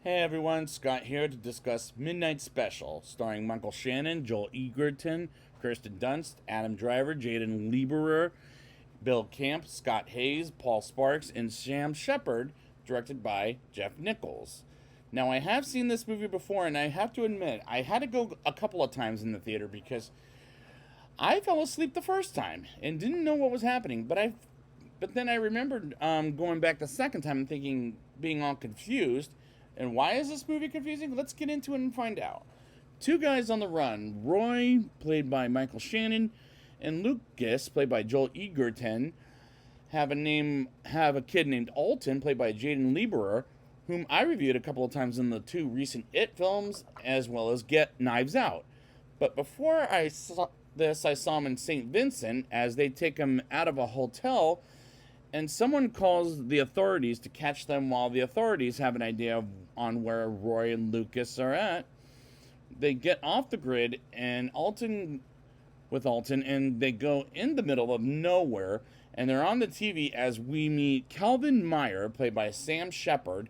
Hey everyone, Scott here to discuss Midnight Special, starring Michael Shannon, Joel Egerton, Kirsten Dunst, Adam Driver, Jaden Lieberer, Bill Camp, Scott Hayes, Paul Sparks, and Sam Shepard, directed by Jeff Nichols. Now, I have seen this movie before, and I have to admit, I had to go a couple of times in the theater because I fell asleep the first time and didn't know what was happening. But then I remembered going back the second time and thinking, being all confused. And why is this movie confusing? Let's get into it and find out. Two guys on the run: Roy, played by Michael Shannon, and Lucas, played by Joel Egerton, have a kid named Alton, played by Jaden Lieberer, whom I reviewed a couple of times in the two recent It films, as well as Get Knives Out. But before I saw this, I saw him in St. Vincent as they take him out of a hotel, and someone calls the authorities to catch them while the authorities have an idea on where Roy and Lucas are at. They get off the grid and Alton, and they go in the middle of nowhere, and they're on the TV as we meet Calvin Meyer, played by Sam Shepard,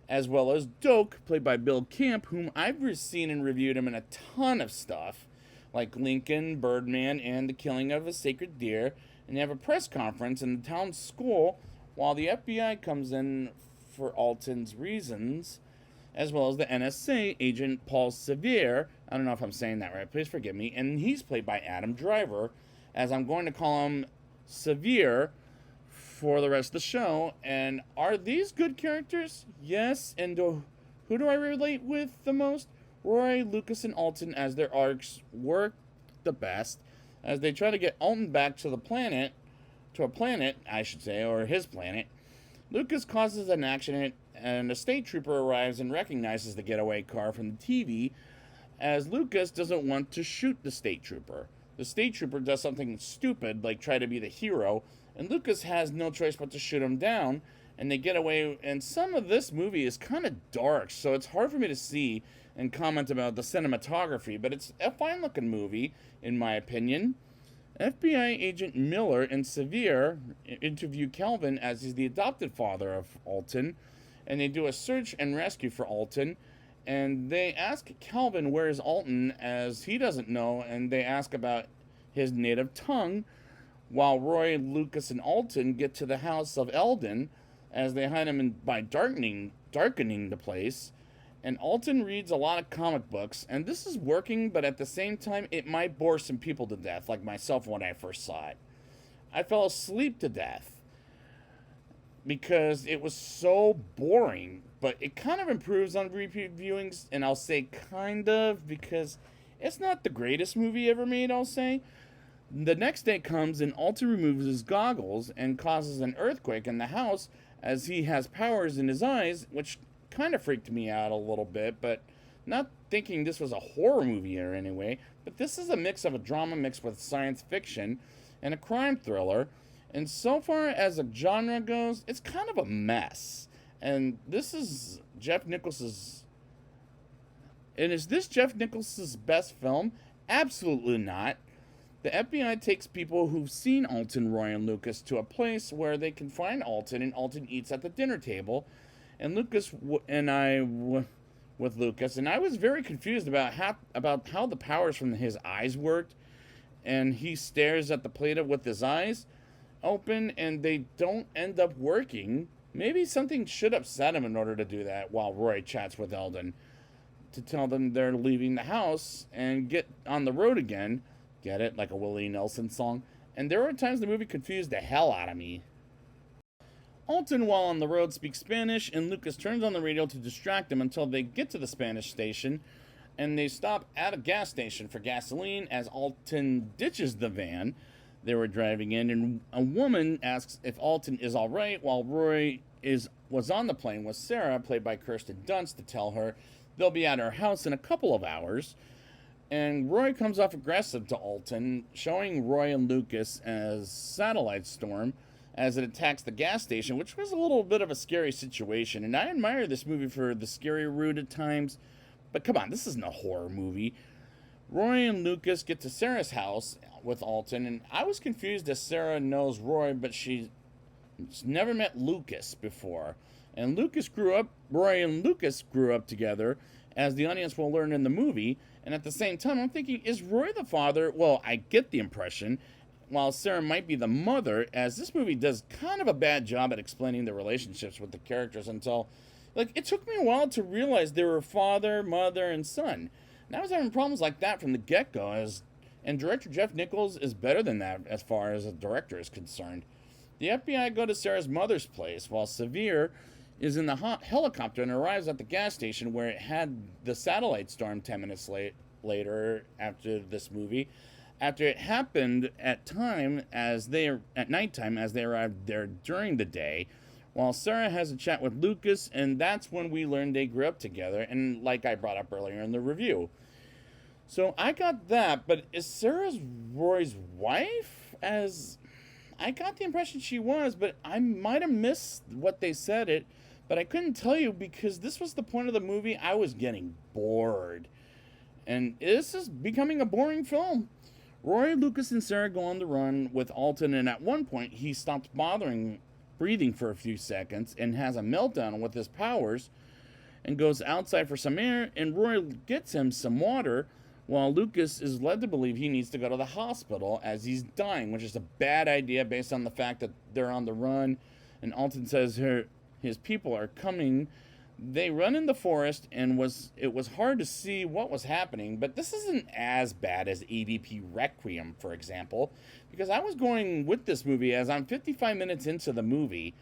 as well as Doak, played by Bill Camp, whom I've seen and reviewed him in a ton of stuff, like Lincoln, Birdman, and The Killing of a Sacred Deer. And they have a press conference in the town school while the FBI comes in for Alton's reasons, as well as the NSA agent Paul Sevier. I don't know if I'm saying that right, please forgive me. And he's played by Adam Driver, as I'm going to call him Sevier for the rest of the show. And are these good characters? Yes. And who do I relate with the most? Roy, Lucas, and Alton, as their arcs work the best as they try to get Alton back to a planet, I should say, or his planet. Lucas causes an accident, and a state trooper arrives and recognizes the getaway car from the TV, as Lucas doesn't want to shoot the state trooper. The state trooper does something stupid, like try to be the hero, and Lucas has no choice but to shoot him down, and they get away. And some of this movie is kind of dark, so it's hard for me to see and comment about the cinematography, but it's a fine-looking movie, in my opinion. FBI agent Miller and Sevier interview Calvin, as he's the adopted father of Alton, and they do a search and rescue for Alton, and they ask Calvin where is Alton, as he doesn't know, and they ask about his native tongue, while Roy, Lucas, and Alton get to the house of Eldon, as they hide him by darkening the place. And Alton reads a lot of comic books, and this is working, but at the same time, it might bore some people to death, like myself when I first saw it. I fell asleep to death because it was so boring, but it kind of improves on repeat viewings, and I'll say kind of because it's not the greatest movie ever made, I'll say. The next day comes, and Alton removes his goggles and causes an earthquake in the house as he has powers in his eyes, which kind of freaked me out a little bit, but not thinking this was a horror movie or anyway. But this is a mix of a drama mixed with science fiction and a crime thriller, and so far as a genre goes, it's kind of a mess. And this is Jeff Nichols's and is this Jeff Nichols's best film? Absolutely not. The FBI takes people who've seen Alton, Roy, and Lucas to a place where they can find Alton, and Alton eats at the dinner table. And with Lucas, and I was very confused about how the powers from his eyes worked. And he stares at the plate with his eyes open, and they don't end up working. Maybe something should upset him in order to do that, while Roy chats with Eldon to tell them they're leaving the house and get on the road again. Get it? Like a Willie Nelson song. And there were times the movie confused the hell out of me. Alton, while on the road, speaks Spanish, and Lucas turns on the radio to distract him until they get to the Spanish station, and they stop at a gas station for gasoline as Alton ditches the van they were driving in, and a woman asks if Alton is all right, while Roy was on the plane with Sarah, played by Kirsten Dunst, to tell her they'll be at her house in a couple of hours. And Roy comes off aggressive to Alton, showing Roy and Lucas as satellite storm as it attacks the gas station, which was a little bit of a scary situation. And I admire this movie for the scary route at times, but come on, this isn't a horror movie. Roy and Lucas get to Sarah's house with Alton, and I was confused as Sarah knows Roy, but she's never met Lucas before. And Roy and Lucas grew up together, as the audience will learn in the movie. And at the same time, I'm thinking, is Roy the father? Well, I get the impression, while Sarah might be the mother, as this movie does kind of a bad job at explaining the relationships with the characters until, like, it took me a while to realize they were father, mother, and son. And I was having problems like that from the get-go, and director Jeff Nichols is better than that as far as a director is concerned. The FBI go to Sarah's mother's place, while Sevier is in the helicopter and arrives at the gas station where it had the satellite storm 10 minutes later after this movie. After it happened at nighttime as they arrived there during the day, while Sarah has a chat with Lucas, and that's when we learn they grew up together, and like I brought up earlier in the review. So I got that, but is Sarah Roy's wife? As I got the impression she was, but I might have missed what they said but I couldn't tell you because this was the point of the movie. I was getting bored. And this is becoming a boring film. Roy, Lucas, and Sarah go on the run with Alton, and at one point he stops breathing for a few seconds and has a meltdown with his powers and goes outside for some air, and Roy gets him some water while Lucas is led to believe he needs to go to the hospital as he's dying, which is a bad idea based on the fact that they're on the run, and Alton says his people are coming. They run in the forest, and it was hard to see what was happening, but this isn't as bad as AVP Requiem, for example, because I was going with this movie as I'm 55 minutes into the movie.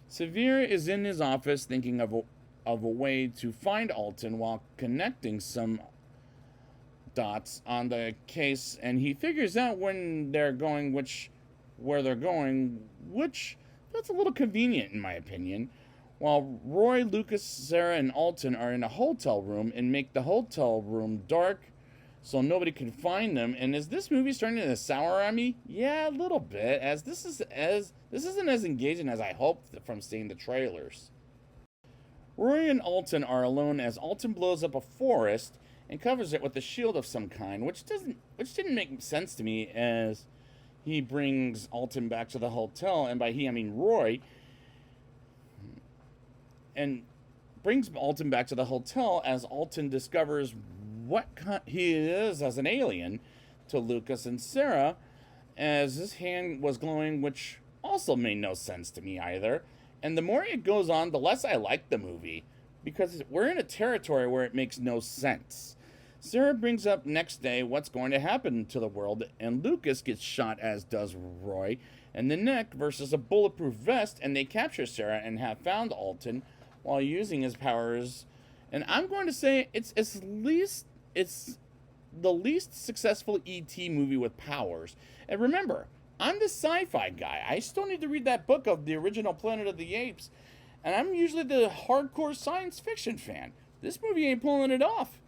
Sevier is in his office thinking of a way to find Alton while connecting some dots on the case, and he figures out where they're going, which that's a little convenient in my opinion. While Roy, Lucas, Sarah, and Alton are in a hotel room and make the hotel room dark so nobody can find them. And is this movie starting to sour on me? Yeah, a little bit, as this isn't as engaging as I hoped from seeing the trailers. Roy and Alton are alone as Alton blows up a forest and covers it with a shield of some kind, which didn't make sense to me, as he brings Alton back to the hotel, and by he I mean Roy, and brings Alton back to the hotel as Alton discovers what he is as an alien to Lucas and Sarah, as his hand was glowing, which also made no sense to me either. And the more it goes on, the less I like the movie, because we're in a territory where it makes no sense. Sarah brings up next day what's going to happen to the world, and Lucas gets shot, as does Roy, in the neck versus a bulletproof vest, and they capture Sarah and have found Alton while using his powers. And I'm going to say it's the least successful E.T. movie with powers. And remember, I'm the sci-fi guy. I still need to read that book of the original Planet of the Apes, and I'm usually the hardcore science fiction fan. This movie ain't pulling it off.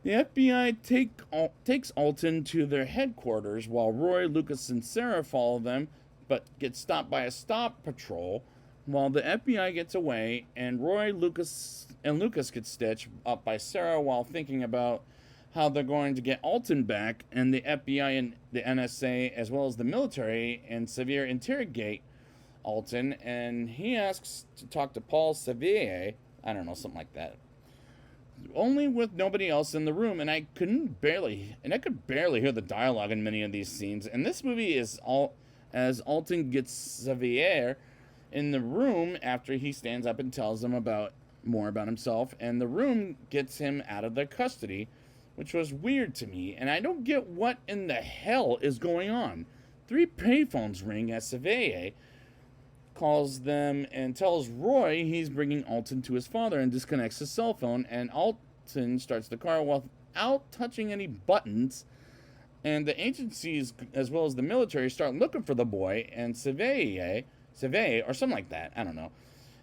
The FBI takes Alton to their headquarters while Roy, Lucas, and Sarah follow them, but get stopped by a stop patrol. While the FBI gets away, and Lucas get stitched up by Sarah while thinking about how they're going to get Alton back, and the FBI and the NSA, as well as the military and Sevier, interrogate Alton, and he asks to talk to Paul Sevier, I don't know, something like that, only with nobody else in the room, and I could barely hear the dialogue in many of these scenes. And this movie is as Alton gets Sevier in the room after he stands up and tells them more about himself, and the room gets him out of their custody, which was weird to me, and I don't get what in the hell is going on. 3 payphones ring as Sevier calls them and tells Roy he's bringing Alton to his father, and disconnects his cell phone, and Alton starts the car without touching any buttons, and the agencies as well as the military start looking for the boy, and Sevier, or something like that, I don't know,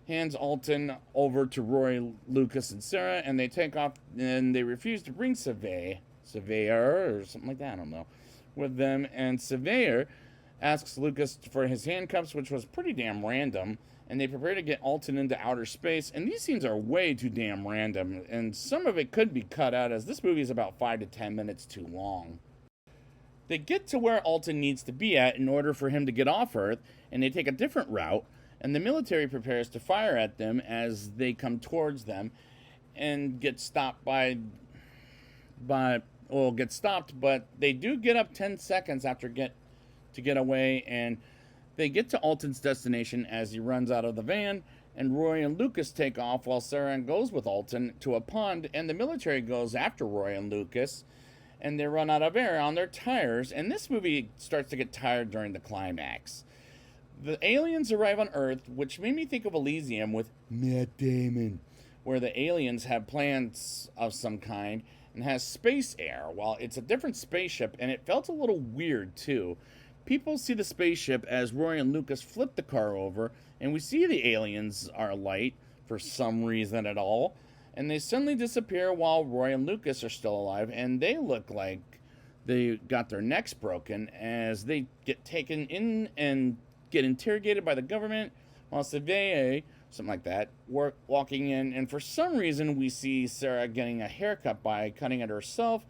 hands Alton over to Roy, Lucas, and Sarah, and they take off, and they refuse to bring Sevier, or something like that, I don't know, with them, and Sevier asks Lucas for his handcuffs, which was pretty damn random, and they prepare to get Alton into outer space, and these scenes are way too damn random, and some of it could be cut out, as this movie is about 5 to 10 minutes too long. They get to where Alton needs to be at in order for him to get off Earth, and they take a different route, and the military prepares to fire at them as they come towards them and get stopped get stopped, but they do get up 10 seconds after to get away, and they get to Alton's destination as he runs out of the van, and Roy and Lucas take off while Sarah goes with Alton to a pond, and the military goes after Roy and Lucas, and they run out of air on their tires, and this movie starts to get tired during the climax. The aliens arrive on Earth, which made me think of Elysium with Matt Damon, where the aliens have plants of some kind and has space air. While it's a different spaceship, and it felt a little weird too. People see the spaceship as Roy and Lucas flip the car over, and we see the aliens are light for some reason at all, and they suddenly disappear while Roy and Lucas are still alive, and they look like they got their necks broken as they get taken in and get interrogated by the government, while Surveyor, something like that, walking in, and for some reason we see Sarah getting a haircut by cutting it herself,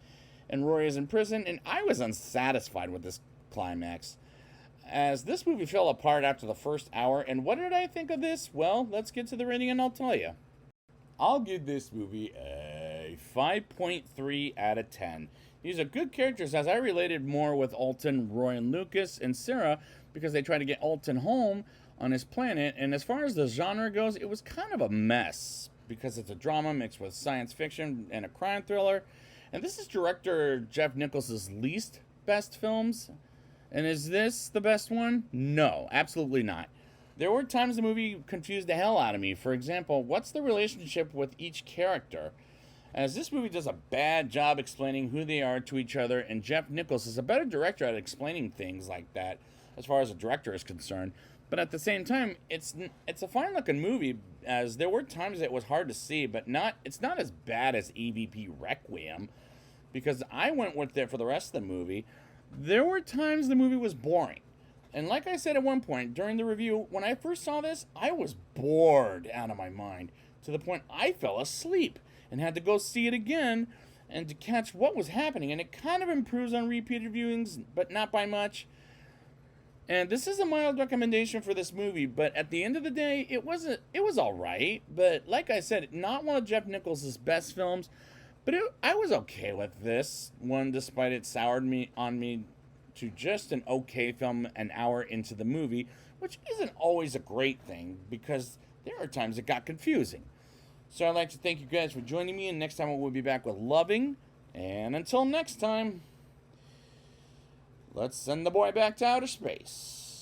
and Roy is in prison, and I was unsatisfied with this climax, as this movie fell apart after the first hour. And what did I think of this? Well, let's get to the rating and I'll tell you. I'll give this movie a 5.3 out of 10. These are good characters, as I related more with Alton, Roy, and Lucas, and Sarah, because they try to get Alton home on his planet. And as far as the genre goes, it was kind of a mess, because it's a drama mixed with science fiction and a crime thriller. And this is director Jeff Nichols' least best films. And is this the best one? No, absolutely not. There were times the movie confused the hell out of me. For example, what's the relationship with each character? As this movie does a bad job explaining who they are to each other, and Jeff Nichols is a better director at explaining things like that, as far as a director is concerned. But at the same time, it's a fine looking movie, as there were times it was hard to see, but it's not as bad as EVP Requiem, because I went with it for the rest of the movie. There were times the movie was boring. And like I said at one point during the review, when I first saw this, I was bored out of my mind, to the point I fell asleep and had to go see it again and to catch what was happening. And it kind of improves on repeated viewings, but not by much. And this is a mild recommendation for this movie, but at the end of the day, it was all right. But like I said, not one of Jeff Nichols' best films. But I was okay with this one, despite it soured on me to just an okay film an hour into the movie, which isn't always a great thing, because there are times it got confusing. So I'd like to thank you guys for joining me, and next time we'll be back with Loving. And until next time, let's send the boy back to outer space.